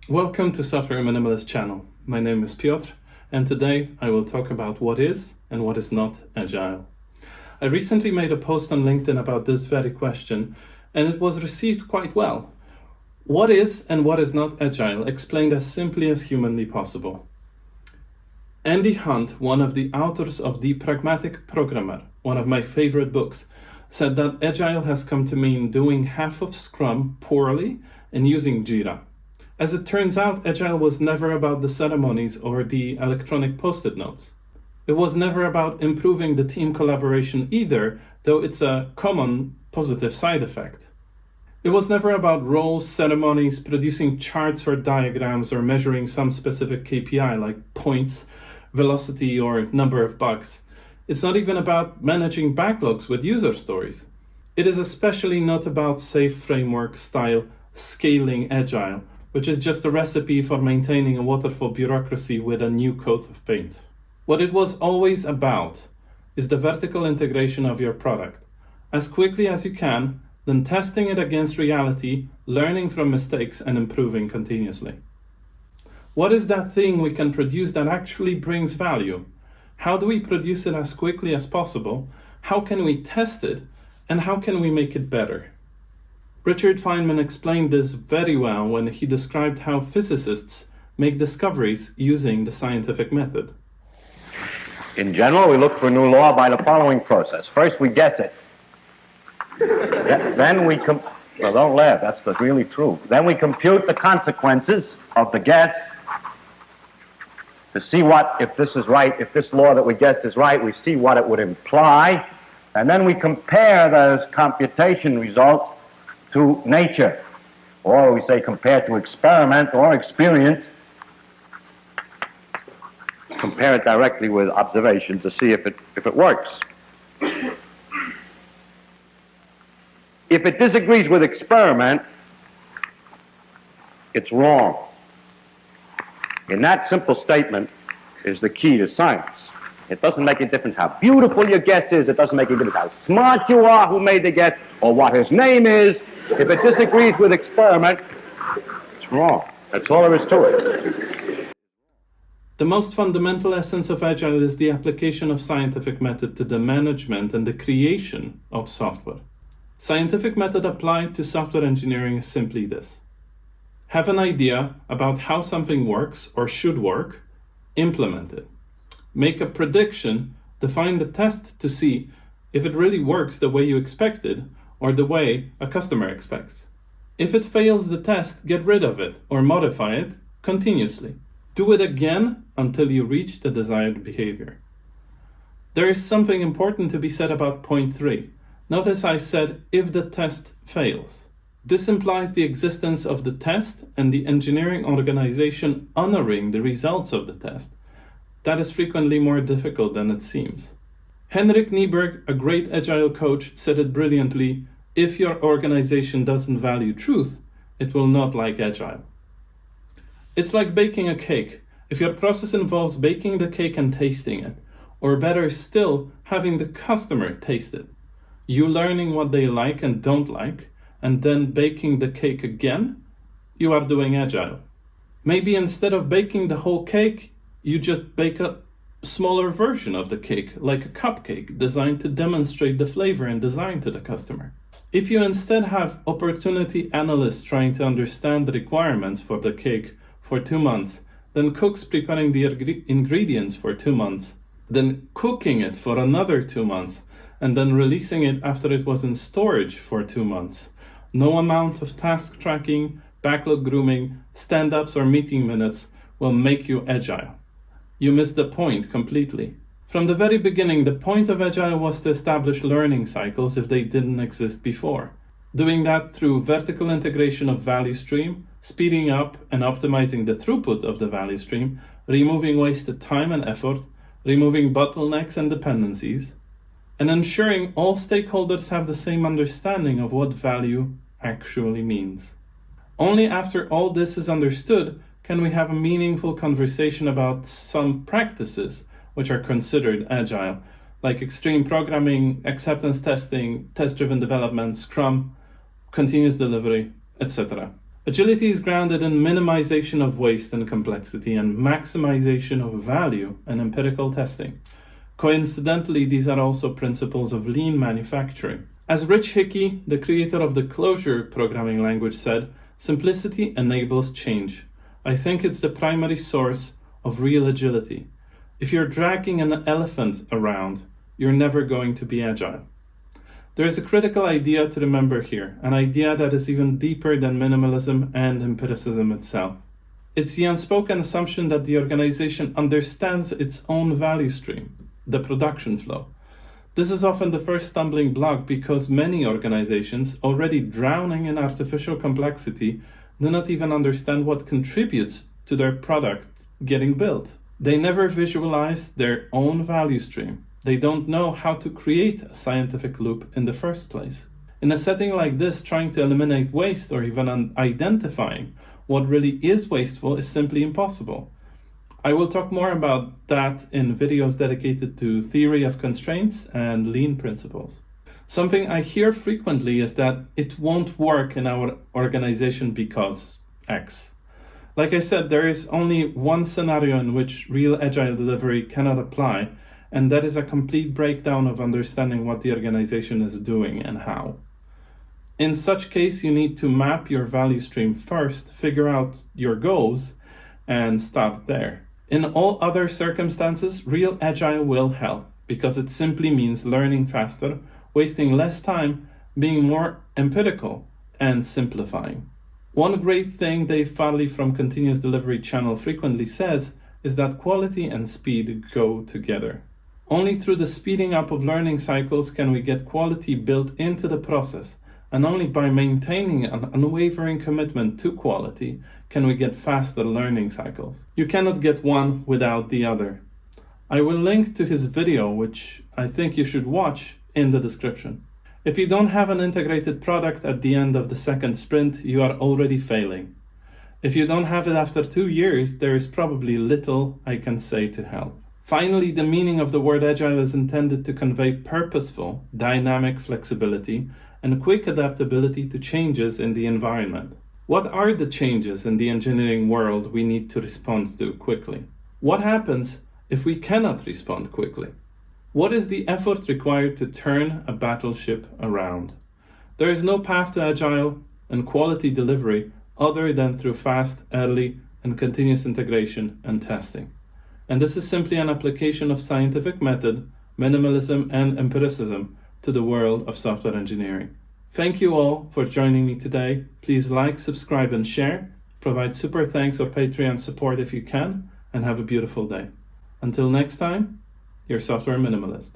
Welcome to Software Minimalist channel. My name is Piotr, and today I will talk about what is and what is not agile. I recently made a post on LinkedIn about this very question, and it was received quite well. What is and what is not agile, explained as simply as humanly possible. Andy Hunt, one of the authors of The Pragmatic Programmer, one of my favorite books, said that agile has come to mean doing half of Scrum poorly and using Jira. As it turns out, agile was never about the ceremonies or the electronic post-it notes. It was never about improving the team collaboration either, though it's a common positive side effect. It was never about roles, ceremonies, producing charts or diagrams, or measuring some specific KPI like points, velocity, or number of bugs. It's not even about managing backlogs with user stories. It is especially not about safe framework style scaling agile, which is just a recipe for maintaining a waterfall bureaucracy with a new coat of paint. What it was always about is the vertical integration of your product. As quickly as you can, then testing it against reality, learning from mistakes, and improving continuously. What is that thing we can produce that actually brings value? How do we produce it as quickly as possible? How can we test it? And how can we make it better? Richard Feynman explained this very well when he described how physicists make discoveries using the scientific method. In general, we look for a new law by the following process. First, we guess it. Then we well, don't laugh, that's really true. Then we compute the consequences of the guess to see if this is right, if this law that we guessed is right, we see what it would imply, and then we compare those computation results to nature, or we say compare to experiment or experience, compare it directly with observation to see if it works. If it disagrees with experiment, it's wrong. And that simple statement is the key to science. It doesn't make a difference how beautiful your guess is, it doesn't make a difference how smart you are who made the guess, or what his name is. If it disagrees with experiment, it's wrong. That's all there is to it. The most fundamental essence of agile is the application of scientific method to the management and the creation of software. Scientific method applied to software engineering is simply this. Have an idea about how something works or should work, implement it. Make a prediction, define the test to see if it really works the way you expected or the way a customer expects. If it fails the test, get rid of it or modify it continuously. Do it again until you reach the desired behavior. There is something important to be said about point 3. Notice I said if the test fails. This implies the existence of the test and the engineering organization honoring the results of the test. That is frequently more difficult than it seems. Henrik Nieberg, a great agile coach, said it brilliantly: if your organization doesn't value truth, it will not like agile. It's like baking a cake. If your process involves baking the cake and tasting it, or better still, having the customer taste it, you learning what they like and don't like, and then baking the cake again, you are doing agile. Maybe instead of baking the whole cake, you just bake a smaller version of the cake, like a cupcake, designed to demonstrate the flavor and design to the customer. If you instead have opportunity analysts trying to understand the requirements for the cake for 2 months, then cooks preparing the ingredients for 2 months, then cooking it for another 2 months, and then releasing it after it was in storage for 2 months, no amount of task tracking, backlog grooming, stand-ups, or meeting minutes will make you agile. You miss the point completely. From the very beginning, the point of agile was to establish learning cycles if they didn't exist before. Doing that through vertical integration of value stream, speeding up and optimizing the throughput of the value stream, removing wasted time and effort, removing bottlenecks and dependencies, and ensuring all stakeholders have the same understanding of what value actually means. Only after all this is understood can we have a meaningful conversation about some practices which are considered agile, like extreme programming, acceptance testing, test-driven development, Scrum, continuous delivery, etc. Agility is grounded in minimization of waste and complexity and maximization of value and empirical testing. Coincidentally, these are also principles of lean manufacturing. As Rich Hickey, the creator of the Clojure programming language, said, "Simplicity enables change." I think it's the primary source of real agility. If you're dragging an elephant around, you're never going to be agile. There is a critical idea to remember here, an idea that is even deeper than minimalism and empiricism itself. It's the unspoken assumption that the organization understands its own value stream, the production flow. This is often the first stumbling block because many organizations, already drowning in artificial complexity, do not even understand what contributes to their product getting built. They never visualize their own value stream. They don't know how to create a scientific loop in the first place. In a setting like this, trying to eliminate waste or even identifying what really is wasteful is simply impossible. I will talk more about that in videos dedicated to theory of constraints and lean principles. Something I hear frequently is that it won't work in our organization because X. Like I said, there is only one scenario in which real agile delivery cannot apply, and that is a complete breakdown of understanding what the organization is doing and how. In such case, you need to map your value stream first, figure out your goals, and start there. In all other circumstances, real agile will help because it simply means learning faster, wasting less time, being more empirical, and simplifying. One great thing Dave Farley from Continuous Delivery Channel frequently says is that quality and speed go together. Only through the speeding up of learning cycles can we get quality built into the process, and only by maintaining an unwavering commitment to quality can we get faster learning cycles. You cannot get one without the other. I will link to his video, which I think you should watch, in the description. If you don't have an integrated product at the end of the second sprint, you are already failing. If you don't have it after 2 years, there is probably little I can say to help. Finally, the meaning of the word agile is intended to convey purposeful, dynamic flexibility and quick adaptability to changes in the environment. What are the changes in the engineering world we need to respond to quickly? What happens if we cannot respond quickly? What is the effort required to turn a battleship around? There is no path to agile and quality delivery other than through fast, early, and continuous integration and testing. And this is simply an application of scientific method, minimalism, and empiricism to the world of software engineering. Thank you all for joining me today. Please like, subscribe, and share. Provide super thanks or Patreon support if you can, and have a beautiful day. Until next time, your software minimalist.